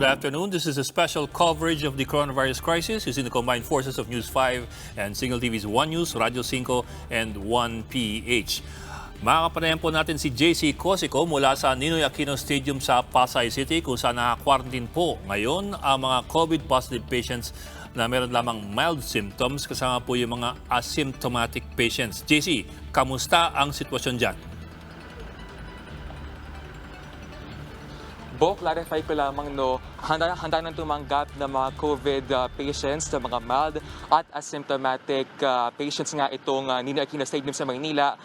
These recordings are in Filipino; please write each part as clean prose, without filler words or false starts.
Good afternoon. This is a special coverage of the coronavirus crisis using the combined forces of News 5 and Cignal TV's 1 News, Radio 5 and 1PH. Makakapanayan po natin si JC Cosico mula sa Ninoy Aquino Stadium sa Pasay City kung saan naka-quarantine po ngayon ang mga COVID-positive patients na meron lamang mild symptoms kasama po yung mga asymptomatic patients. JC, kamusta ang sitwasyon dyan? Clarify ko lamang handa nang tumanggap ng mga COVID patients, ng mga mild at asymptomatic patients nga itong Ninoy Aquino Stadium sa Maynila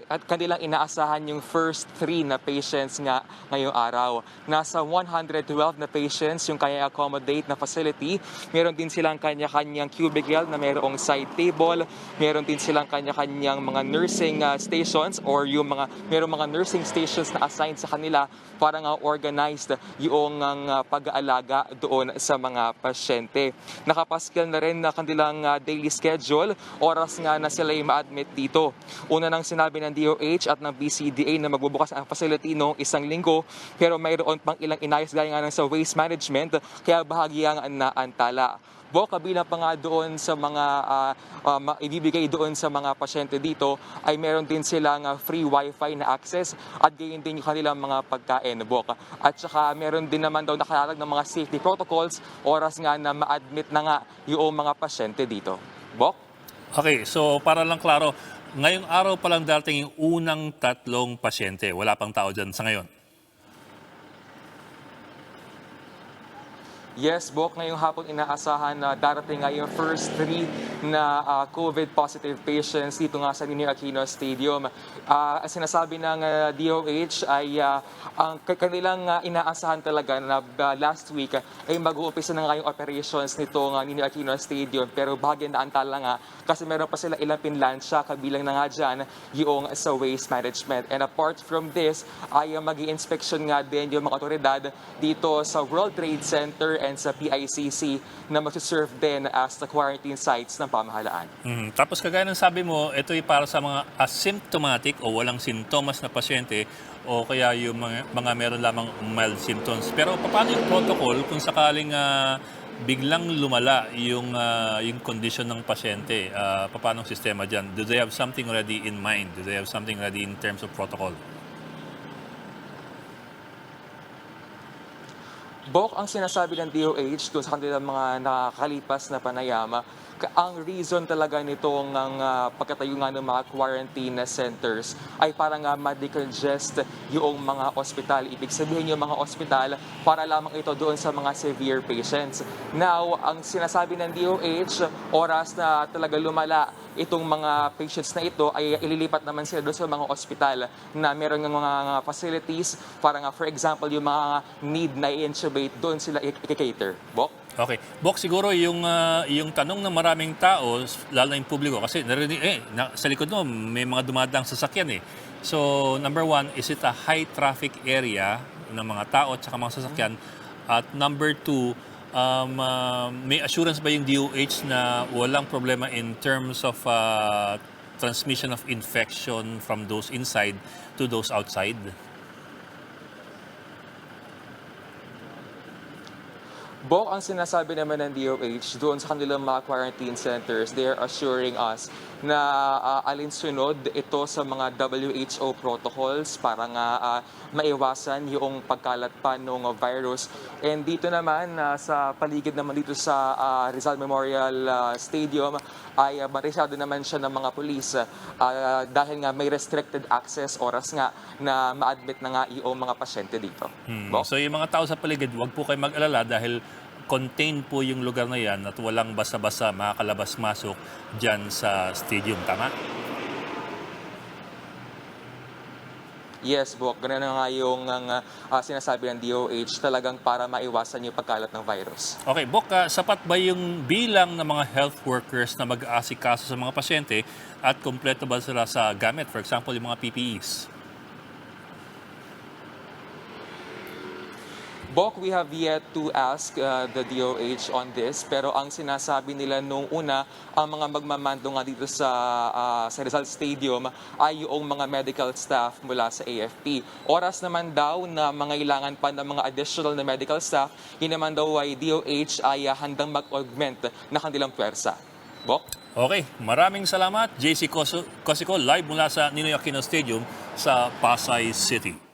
at kanilang inaasahan yung first 3 na patients nga ngayong araw. Nasa 112 na patients yung kaya accommodate na facility. Meron din silang kanya-kanyang cubicle na mayroong side table. Meron din silang kanya-kanyang mga nursing stations or yung merong mga nursing stations na assigned sa kanila para nga organized yung pag-aalaga doon sa mga pasyente. Nakapaskil na rin na kanilang daily schedule, oras nga na sila ma-admit dito. Una nang sinabi ng DOH at ng BCDA na magbubukas ang facility noong 1 linggo, pero mayroon pang ilang inayos gaya nga sa waste management, kaya bahagyang naantala. Kabilang pa nga doon sa mga ibibigay doon sa mga pasyente dito ay meron din silang free wifi na access at gayon din yung kanilang mga pagkain, At saka meron din naman daw nakalatag ng mga safety protocols oras nga na ma-admit na nga yung mga pasyente dito. Okay, so para lang klaro, ngayong araw pa lang darating yung unang 3 pasyente. Wala pang tao dyan sa ngayon. Yes, ngayong hapon inaasahan na darating nga yung first 3 na COVID-positive patients dito nga sa Ninoy Aquino Stadium. Sinasabi ng DOH ay ang kanilang inaasahan talaga na last week ay mag-uumpisa na nga yung operations nito nga Ninoy Aquino Stadium, pero bahagyan na antala nga kasi meron pa sila ilang pinlansya, kabilang na nga dyan yung sa waste management. And apart from this, ay mag-i-inspection nga din yung mga otoridad dito sa World Trade Center and sa PICC na mag-serve din as the quarantine sites ng pamahalaan. Tapos kagaya ng sabi mo, ito ay para sa mga asymptomatic o walang sintomas na pasyente o kaya yung mga meron lamang mild symptoms. Pero paano yung protocol kung sakaling biglang lumala yung condition ng pasyente? Paano ang sistema dyan? Do they have something already in mind? Do they have something ready in terms of protocol? Ang sinasabi ng DOH doon sa kanilang mga nakakalipas na panayama, ang reason talaga nitong pagkatayo nga ng mga quarantine centers ay para nga ma-decongest yung mga ospital. Ibig sabihin yung mga ospital para lamang ito doon sa mga severe patients. Now, ang sinasabi ng DOH, oras na talaga lumala itong mga patients na ito ay ililipat naman sila doon sa mga ospital na meron ng mga facilities para nga, for example, yung mga need na i-intubate, doon sila i-cater. Okay. Siguro yung tanong ng maraming tao, lalo na yung publiko, kasi narinig, sa likod mo may mga dumadang sasakyan . So, number 1, is it a high traffic area ng mga tao at saka mga sasakyan? At number 2, may assurance ba yung DOH na walang problema in terms of transmission of infection from those inside to those outside? Ang sinasabi naman ng DOH doon sa kanilang mga quarantine centers, they are assuring us na alinsunod ito sa mga WHO protocols para nga maiwasan yung pagkalat pa ng virus. And dito naman, sa paligid naman dito sa Rizal Memorial Stadium, ay marisado naman siya ng mga pulis dahil nga may restricted access oras nga na ma-admit na nga yung mga pasyente dito. So yung mga tao sa paligid, huwag po kayo mag-alala dahil contained po yung lugar na yan at walang basa-basa makakalabas-masok dyan sa stadium, tama? Yes, ganun na nga yung sinasabi ng DOH, talagang para maiwasan yung pagkalat ng virus. Okay, sapat ba yung bilang ng mga health workers na mag-aasikaso sa mga pasyente at kompleto ba sila sa gamit? For example, yung mga PPEs? Bok, we have yet to ask the DOH on this, pero ang sinasabi nila nung una, ang mga magmamando nga dito sa Rizal Stadium ay yung mga medical staff mula sa AFP. Oras naman daw na mangailangan pa ng mga additional na medical staff, yun naman daw ay DOH ay handang mag-augment na kanilang pwersa. Bok? Okay, maraming salamat. JC Cosico, live mula sa Ninoy Aquino Stadium sa Pasay City.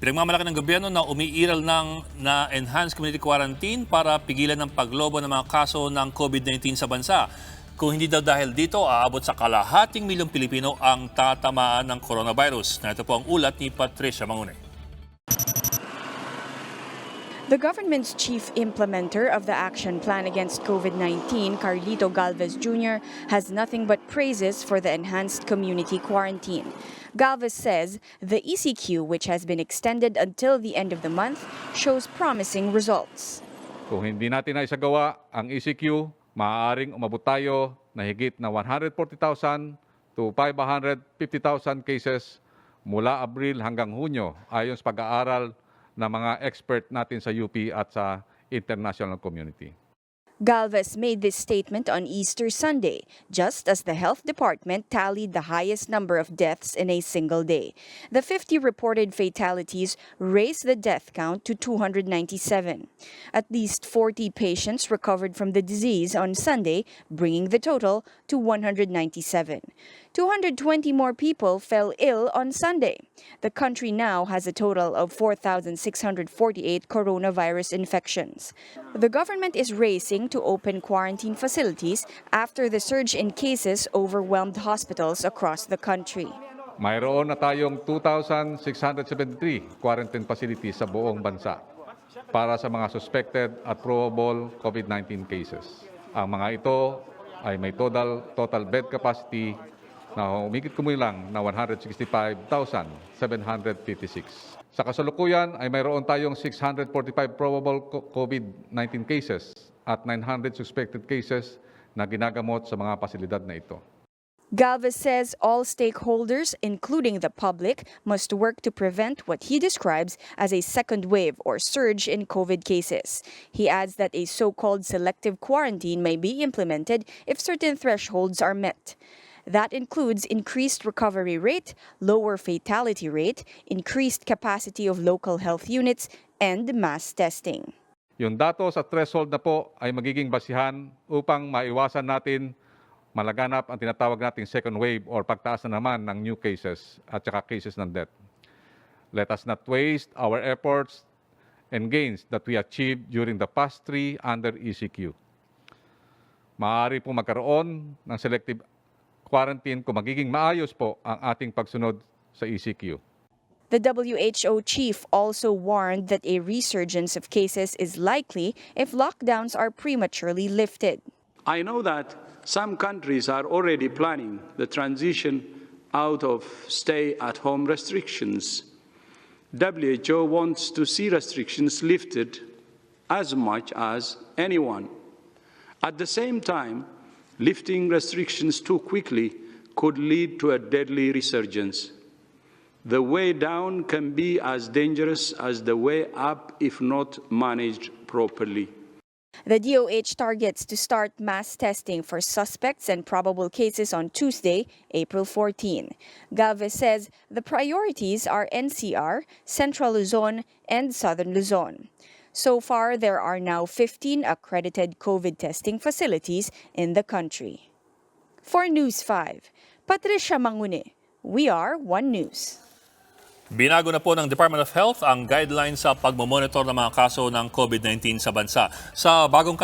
Pinagmamalaki ng gobyerno na umiiral na enhanced community quarantine para pigilan ng paglobo ng mga kaso ng COVID-19 sa bansa. Kung hindi daw dahil dito, aabot sa kalahating milyong Pilipino ang tatamaan ng coronavirus. Na ito po ang ulat ni Patricia Mangune. The government's chief implementer of the action plan against COVID-19, Carlito Galvez Jr., has nothing but praises for the enhanced community quarantine. Galvez says the ECQ, which has been extended until the end of the month, shows promising results. Kung hindi natin na isagawa ang ECQ, maaaring umabot tayo na higit na 140,000 to 550,000 cases mula Abril hanggang Hunyo ayon sa pag-aaral ng mga expert natin sa UP at sa international community. Galvez made this statement on Easter Sunday, just as the health department tallied the highest number of deaths in a single day. The 50 reported fatalities raised the death count to 297. At least 40 patients recovered from the disease on Sunday, bringing the total to 197. 220 more people fell ill on Sunday. The country now has a total of 4,648 coronavirus infections. The government is racing to open quarantine facilities after the surge in cases overwhelmed hospitals across the country. Mayroon na tayong 2,673 quarantine facilities sa buong bansa para sa mga suspected at probable COVID-19 cases. Ang mga ito ay may total bed capacity na humigit kumulang na 165,756. Sa kasalukuyan ay mayroon tayong 645 probable COVID-19 cases at 900 suspected cases na ginagamot sa mga pasilidad na ito. Galvez says all stakeholders, including the public, must work to prevent what he describes as a second wave or surge in COVID cases. He adds that a so-called selective quarantine may be implemented if certain thresholds are met. That includes increased recovery rate, lower fatality rate, increased capacity of local health units, and mass testing. Yung datos at threshold na po ay magiging basihan upang maiwasan natin malaganap ang tinatawag nating second wave or pagtaas na naman ng new cases at saka cases ng death. Let us not waste our efforts and gains that we achieved during the past 3 under ECQ. Maaari po magkaroon ng selective quarantine kung magiging maayos po ang ating pagsunod sa ECQ. The WHO chief also warned that a resurgence of cases is likely if lockdowns are prematurely lifted. I know that some countries are already planning the transition out of stay-at-home restrictions. WHO wants to see restrictions lifted as much as anyone. At the same time, lifting restrictions too quickly could lead to a deadly resurgence. The way down can be as dangerous as the way up if not managed properly. The DOH targets to start mass testing for suspects and probable cases on Tuesday, April 14. Galvez says the priorities are NCR, Central Luzon, and Southern Luzon. So far, there are now 15 accredited COVID testing facilities in the country. For News 5, Patricia Mangune, we are One News. Binago na po ng Department of Health ang guidelines sa pagmomonitor ng mga kaso ng COVID-19 sa bansa. Sa bagong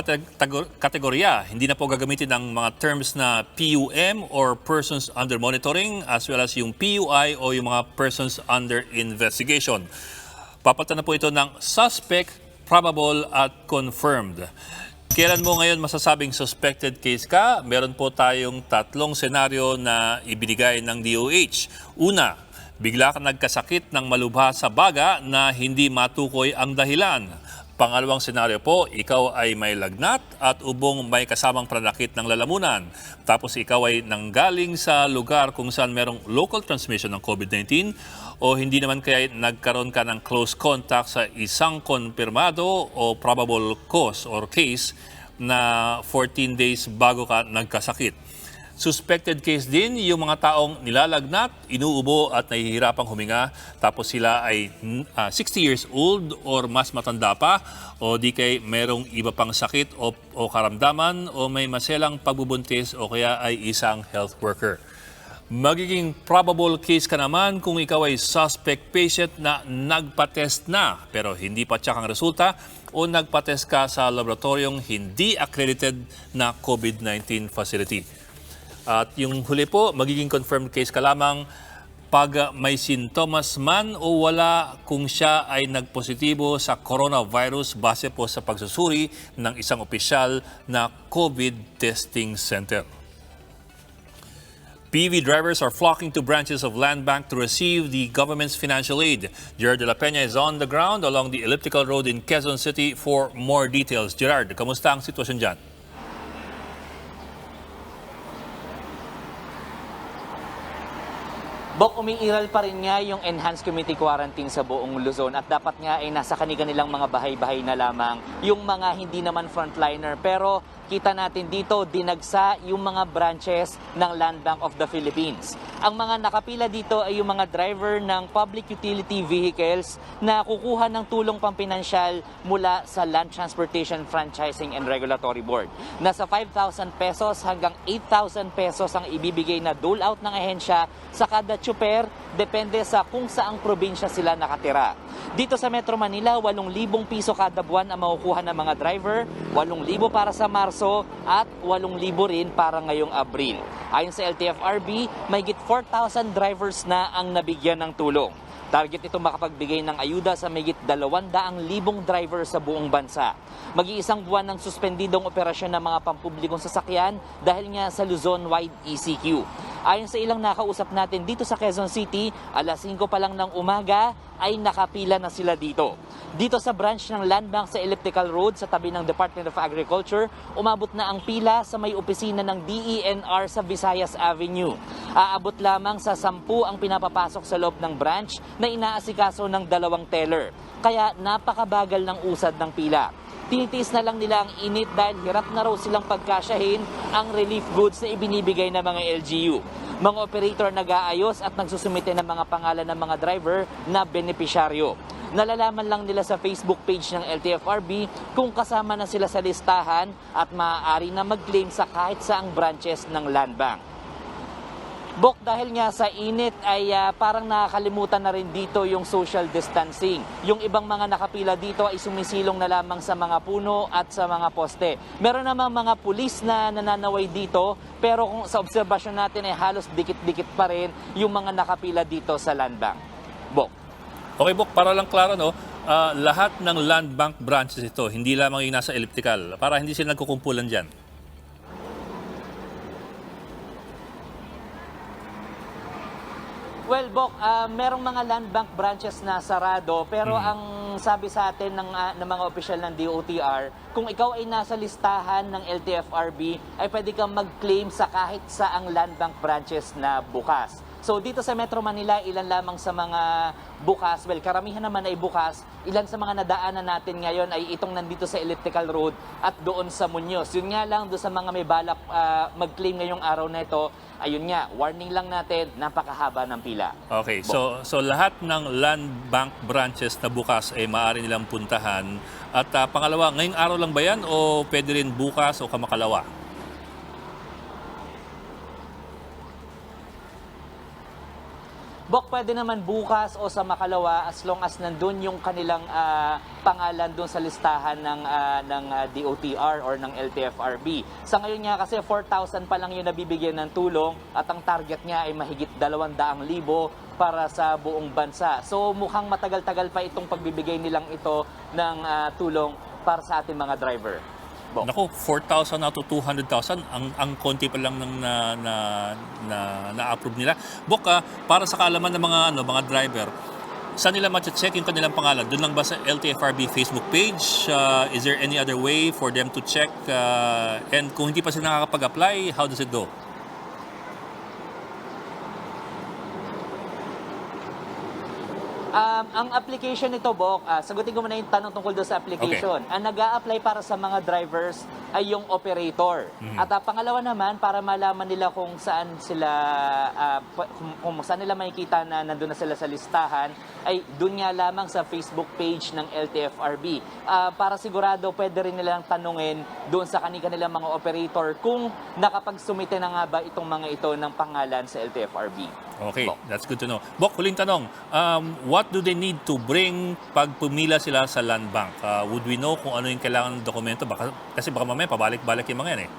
kategorya, hindi na po gagamitin ang mga terms na PUM or Persons Under Monitoring as well as yung PUI o yung mga Persons Under Investigation. Papalitan na po ito ng Suspect, Probable at Confirmed. Kailan mo ngayon masasabing suspected case ka? Meron po tayong 3 senaryo na ibinigay ng DOH. Una, bigla ka nagkasakit ng malubha sa baga na hindi matukoy ang dahilan. Pangalawang senaryo po, ikaw ay may lagnat at ubong may kasamang pananakit ng lalamunan. Tapos ikaw ay nanggaling sa lugar kung saan merong local transmission ng COVID-19 o hindi naman kaya nagkaroon ka ng close contact sa isang konfirmado o probable cause or case na 14 days bago ka nagkasakit. Suspected case din yung mga taong nilalagnat, inuubo at nahihirapang huminga tapos sila ay 60 years old or mas matanda pa o di kay merong iba pang sakit o karamdaman o may maselang pagbubuntis o kaya ay isang health worker. Magiging probable case ka naman kung ikaw ay suspect patient na nagpa-test na pero hindi pa tsak ang resulta o nagpa-test ka sa laboratoryong hindi accredited na COVID-19 facility. At yung huli po, magiging confirmed case ka lamang pag may sintomas man o wala kung siya ay nagpositibo sa coronavirus base po sa pagsusuri ng isang opisyal na COVID testing center. PV drivers are flocking to branches of Land Bank to receive the government's financial aid. Gerard de la Peña is on the ground along the elliptical road in Quezon City for more details. Gerard, kamusta ang sitwasyon dyan? Bok, umiiral pa rin nga yung enhanced community quarantine sa buong Luzon at dapat nga ay nasa kanilang mga bahay-bahay na lamang yung mga hindi naman frontliner. Pero kita natin dito, dinagsa yung mga branches ng Land Bank of the Philippines. Ang mga nakapila dito ay yung mga driver ng public utility vehicles na kukuha ng tulong pampinansyal mula sa Land Transportation Franchising and Regulatory Board. Nasa 5,000 pesos hanggang 8,000 pesos ang ibibigay na dole out ng ahensya sa kada tsuper, depende sa kung saang probinsya sila nakatira. Dito sa Metro Manila, 8,000 piso kada buwan ang makukuha ng mga driver, 8,000 para sa Marso at 8,000 rin para ngayong Abril. Ayon sa LTFRB, may higit 4,000 drivers na ang nabigyan ng tulong. Target ito makapagbigay ng ayuda sa mahigit 200,000 driver sa buong bansa. Mag-iisang buwan ng suspendidong operasyon ng mga pampublikong sasakyan dahil nga sa Luzon-wide ECQ. Ayon sa ilang nakausap natin dito sa Quezon City, alas 5 pa lang ng umaga ay nakapila na sila dito. Dito sa branch ng Land Bank sa Elliptical Road sa tabi ng Department of Agriculture, umabot na ang pila sa may opisina ng DENR sa Visayas Avenue. Aabot lamang sa 10 ang pinapapasok sa loob ng branch na inaasikaso ng 2 teller. Kaya napakabagal ng usad ng pila. Tinitiis na lang nila ang init dahil hirap na raw silang pagkasyahin ang relief goods na ibinibigay ng mga LGU. Mga operator nag-aayos at nagsusumite ng mga pangalan ng mga driver na benepisyaryo. Nalalaman lang nila sa Facebook page ng LTFRB kung kasama na sila sa listahan at maaari na mag-claim sa kahit saang branches ng Land Bank. Bok, dahil nga sa init ay parang nakakalimutan na rin dito yung social distancing. Yung ibang mga nakapila dito ay sumisilong na lamang sa mga puno at sa mga poste. Meron namang mga pulis na nananaway dito, pero kung sa obserbasyon natin ay halos dikit-dikit pa rin yung mga nakapila dito sa Land Bank. Bok. Okay, Bok, para lang klaro, no? Lahat ng Land Bank branches ito, hindi lamang yung nasa elliptical, para hindi sila nagkukumpulan dyan. Well, Bok, merong mga Land Bank branches na sarado, pero ang sabi sa atin ng mga opisyal ng DOTR, kung ikaw ay nasa listahan ng LTFRB, ay pwede kang mag-claim sa kahit saang Land Bank branches na bukas. So dito sa Metro Manila, ilan lamang sa mga bukas, well, karamihan naman ay bukas. Ilan sa mga nadaanan natin ngayon ay itong nandito sa Elliptical Road at doon sa Muñoz. Yun nga lang, doon sa mga may balak mag-claim ngayong araw na ito, ayun nga, warning lang natin, napakahaba ng pila. Okay, so lahat ng Land Bank branches na bukas ay maaari nilang puntahan. At pangalawa, ngayong araw lang ba yan o pwede rin bukas o kamakalawa? Bok, pwede naman bukas o sa makalawa as long as nandun yung kanilang pangalan doon sa listahan ng DOTR or ng LTFRB. Sa ngayon nga kasi 4,000 pa lang yung nabibigyan ng tulong at ang target niya ay mahigit 200,000 para sa buong bansa. So mukhang matagal-tagal pa itong pagbibigay nilang ito ng tulong para sa ating mga driver. Bok. Naku, 4,000 na to 200,000, ang konti pa lang ng na-approve nila. Bok, para sa kaalaman ng mga driver, saan nila ma-check yung kanilang pangalan? Doon lang ba sa LTFRB Facebook page? Is there any other way for them to check? And kung hindi pa sila nakakapag-apply, how does it go? Ang application nito, Bok, sagutin ko muna yung tanong tungkol doon sa application. Ang nag-a-apply para sa mga drivers ay yung operator. At pangalawa naman, para malaman nila kung saan sila, kung saan nila makikita na nandun na sila sa listahan, ay doon nga lamang sa Facebook page ng LTFRB. Para sigurado, pwede rin nilang tanungin doon sa kanilang mga operator kung nakapagsumite na nga ba itong mga ito ng pangalan sa LTFRB. Okay, Bok. that's good to know. Bok, huling tanong. What do they need to bring pag pumila sila sa land bank? Would we know kung ano yung kailangan ng dokumento? Kasi baka mamaya pabalik-balik yung mga yan eh.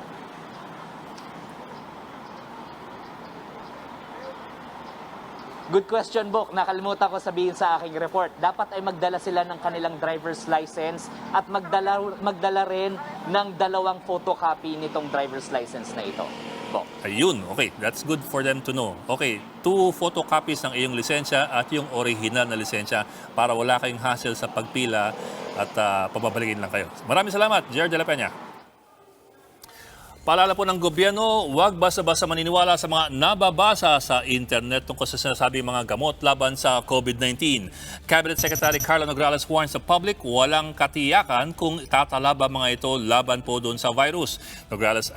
Good question, Bok. Nakalimutan ko sabihin sa aking report. Dapat ay magdala sila ng kanilang driver's license at magdala rin ng 2 photocopy nitong driver's license na ito. Bok. Ayun, okay. That's good for them to know. Okay, 2 photocopies ng iyong lisensya at yung original na lisensya para wala kayong hassle sa pagpila at pababalikin lang kayo. Maraming salamat, Jared de la Peña. Paalala po ng gobyerno, huwag basta-basta maniniwala sa mga nababasa sa internet tungkol sa sinasabing mga gamot laban sa COVID-19. Cabinet Secretary Carla Nograles warns the public walang katiyakan kung tatala ba mga ito laban po doon sa virus. Nograles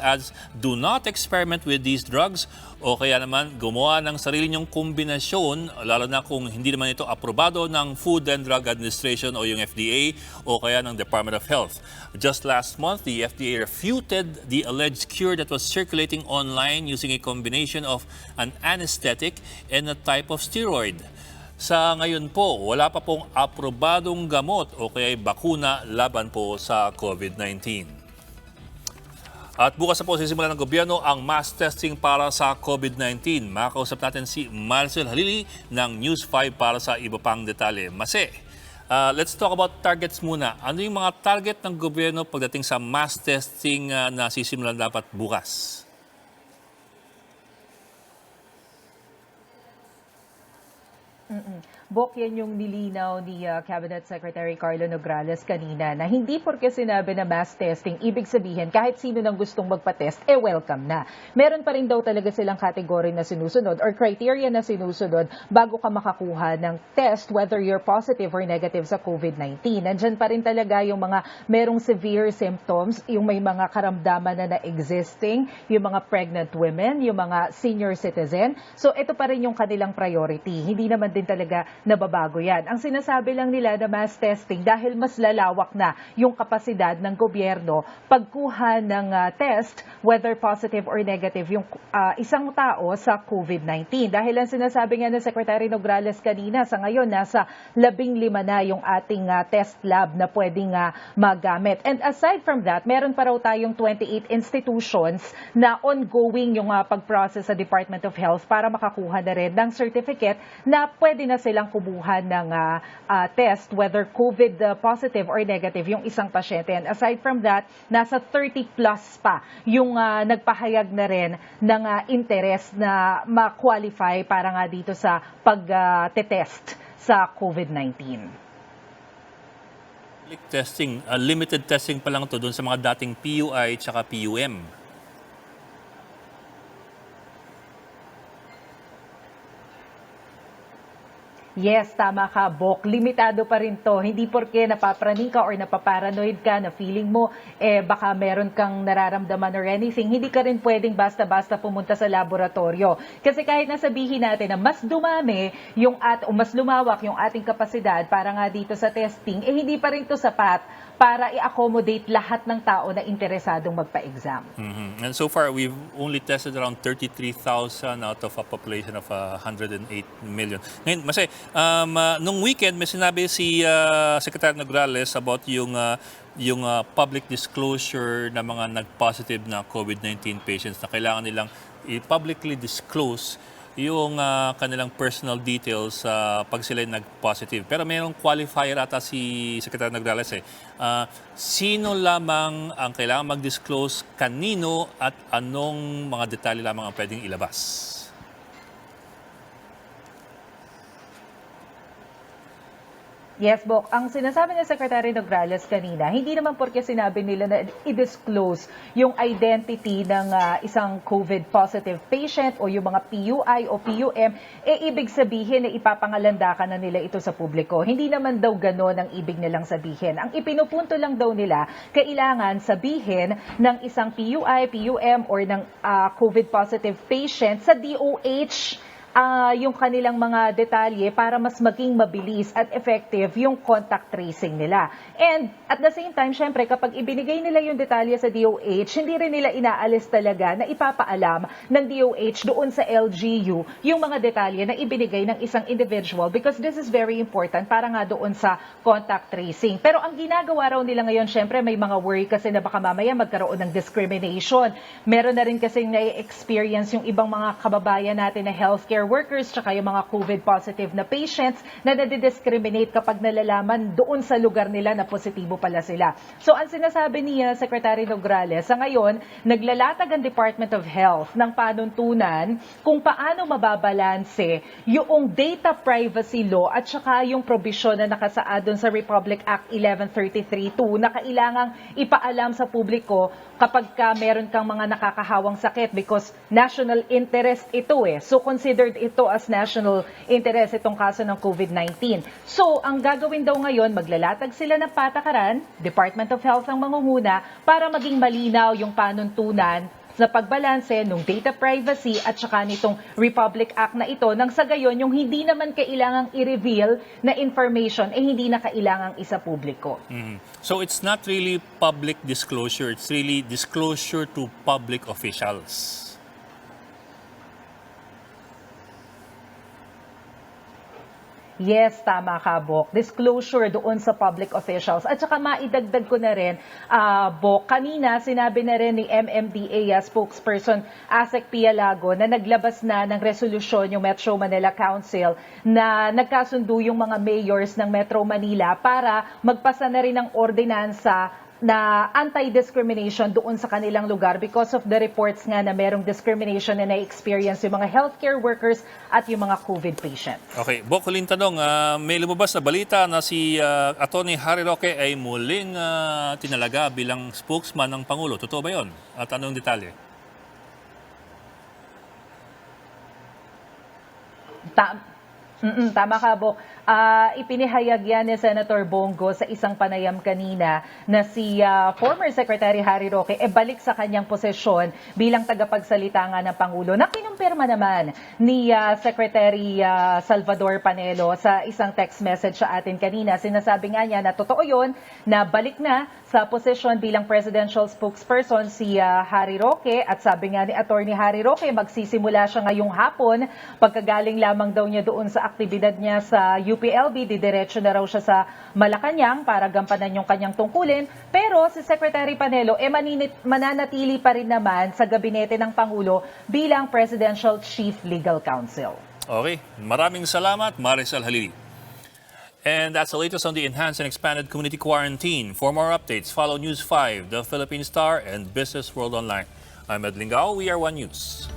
adds, do not experiment with these drugs o kaya naman gumawa ng sarili niyong kombinasyon lalo na kung hindi naman ito aprobado ng Food and Drug Administration o yung FDA o kaya ng Department of Health. Just last month, the FDA refuted the alleged cure that was circulating online using a combination of an anesthetic and a type of steroid. Sa ngayon po, wala pa pong aprobadong gamot o kaya bakuna laban po sa COVID-19. At bukas na po sisimulan ng gobyerno ang mass testing para sa COVID-19. Makakausap natin si Marcel Halili ng News 5 para sa iba pang detalye. Mase, let's talk about targets muna. Ano yung mga target ng gobyerno pagdating sa mass testing na sisimulan dapat bukas? Bok, yan yung nilinaw ni Cabinet Secretary Carlo Nograles kanina na hindi porke sinabi na mass testing, ibig sabihin kahit sino nang gustong magpa-test, welcome na. Meron pa rin daw talaga silang category na sinusunod or criteria na sinusunod bago ka makakuha ng test whether you're positive or negative sa COVID-19. Nandyan pa rin talaga yung mga merong severe symptoms, yung may mga karamdaman na existing, yung mga pregnant women, yung mga senior citizen. So ito pa rin yung kanilang priority. Hindi naman din talaga nababago yan. Ang sinasabi lang nila na mass testing dahil mas lalawak na yung kapasidad ng gobyerno pagkuha ng test whether positive or negative yung isang tao sa COVID-19. Dahil ang sinasabi nga ng Secretary Nograles kanina, sa ngayon nasa 15 na yung ating test lab na pwedeng magamit. And aside from that, meron pa raw tayong 28 institutions na ongoing yung pag-process sa Department of Health para makakuha na rin ng certificate na pwede na silang kumuha ng test whether COVID positive or negative yung isang pasyente. And aside from that, nasa 30 plus pa yung nagpahayag na rin ng interest na ma-qualify para nga dito sa pag-test sa COVID-19. Testing, limited testing pa lang to doon sa mga dating PUI at PUM. Yes, tama ka, Bok. Limitado pa rin to. Hindi porke napapraning ka or napaparanoid ka na feeling mo, baka meron kang nararamdaman or anything, hindi ka rin pwedeng basta-basta pumunta sa laboratorio. Kasi kahit nasabihin natin na mas dumami o mas lumawak yung ating kapasidad para nga dito sa testing, hindi pa rin to sapat para i-accommodate lahat ng tao na interesadong magpa-exam. And so far, we've only tested around 33,000 out of a population of 108 million. Ngayon, Mase, nung weekend, may sinabi si Secretary Nograles about yung public disclosure ng mga nag-positive na COVID-19 patients na kailangan nilang i-publicly disclose yung kanilang personal details pag sila nag-positive. Pero mayroong qualifier ata si Secretary Nograles sino lamang ang kailangan mag-disclose, kanino at anong mga detalye lamang ang pwedeng ilabas? Yes, Bok. Ang sinasabi ni Secretary Nograles kanina, hindi naman porke sinabi nila na i-disclose yung identity ng isang COVID-positive patient o yung mga PUI o PUM, ibig sabihin na ipapangalandakan na nila ito sa publiko. Hindi naman daw gano'n ang ibig nilang sabihin. Ang ipinupunto lang daw nila, kailangan sabihin ng isang PUI, PUM or ng COVID-positive patient sa DOH yung kanilang mga detalye para mas maging mabilis at effective yung contact tracing nila. And at the same time, syempre, kapag ibinigay nila yung detalye sa DOH, hindi rin nila inaalis talaga na ipapaalam ng DOH doon sa LGU yung mga detalye na ibinigay ng isang individual because this is very important para nga doon sa contact tracing. Pero ang ginagawa raw nila ngayon, syempre, may mga worry kasi na baka mamaya magkaroon ng discrimination. Meron na rin kasi na-experience yung ibang mga kababayan natin na healthcare workers tsaka yung mga COVID-positive na patients na nadidiscriminate kapag nalalaman doon sa lugar nila na positibo pala sila. So ang sinasabi ni Secretary Nograles, sa ngayon, naglalatag ang Department of Health ng panuntunan kung paano mababalanse yung data privacy law at saka yung probisyon na nakasaad doon sa Republic Act 1133-2 na kailangang ipaalam sa publiko kapag meron kang mga nakakahawang sakit because national interest ito So considered ito as national interest itong kaso ng COVID-19. So ang gagawin daw ngayon, maglalatag sila ng patakaran, Department of Health ang mangunguna para maging malinaw yung panuntunan sa pagbalanse ng data privacy at saka nitong Republic Act na ito nang sa gayon yung hindi naman kailangang i-reveal na information hindi na kailangang isa publiko. So it's not really public disclosure, it's really disclosure to public officials. Yes, tama ka, Bok. Disclosure doon sa public officials. At saka maidagdag ko na rin, Bok, kanina sinabi na rin ni MMDA spokesperson Asek Pialago na naglabas na ng resolusyon yung Metro Manila Council na nagkasundo yung mga mayors ng Metro Manila para magpasa na rin ng ordinansa na anti-discrimination doon sa kanilang lugar because of the reports nga na merong discrimination na na-experience yung mga healthcare workers at yung mga COVID patients. Okay, Bok, huling tanong, may lumabas na balita na si Atty. Harry Roque ay muling tinalaga bilang spokesman ng Pangulo. Totoo ba yun? At anong detalye? Tama ka, Bok. Ipinahayag yan ni Senator Bongo sa isang panayam kanina na si former Secretary Harry Roque balik sa kanyang posisyon bilang tagapagsalita nga ng Pangulo na kinumpirma naman ni Secretary Salvador Panelo sa isang text message sa atin kanina. Sinasabi nga niya na totoo yun, na balik na sa posisyon bilang presidential spokesperson si Harry Roque at sabi nga ni Atty. Harry Roque magsisimula siya ngayong hapon pagkagaling lamang daw niya doon sa aktibidad niya sa UPLB, didiretso na raw siya sa Malacanang para gampanan yung kanyang tungkulin. Pero si Secretary Panelo mananatili pa rin naman sa gabinete ng Pangulo bilang Presidential Chief Legal Counsel. Okay, maraming salamat, Maricel Halili. And that's the latest on the enhanced and expanded community quarantine. For more updates, follow News 5, The Philippine Star, and Business World Online. I'm Ed Lingao. We are One News.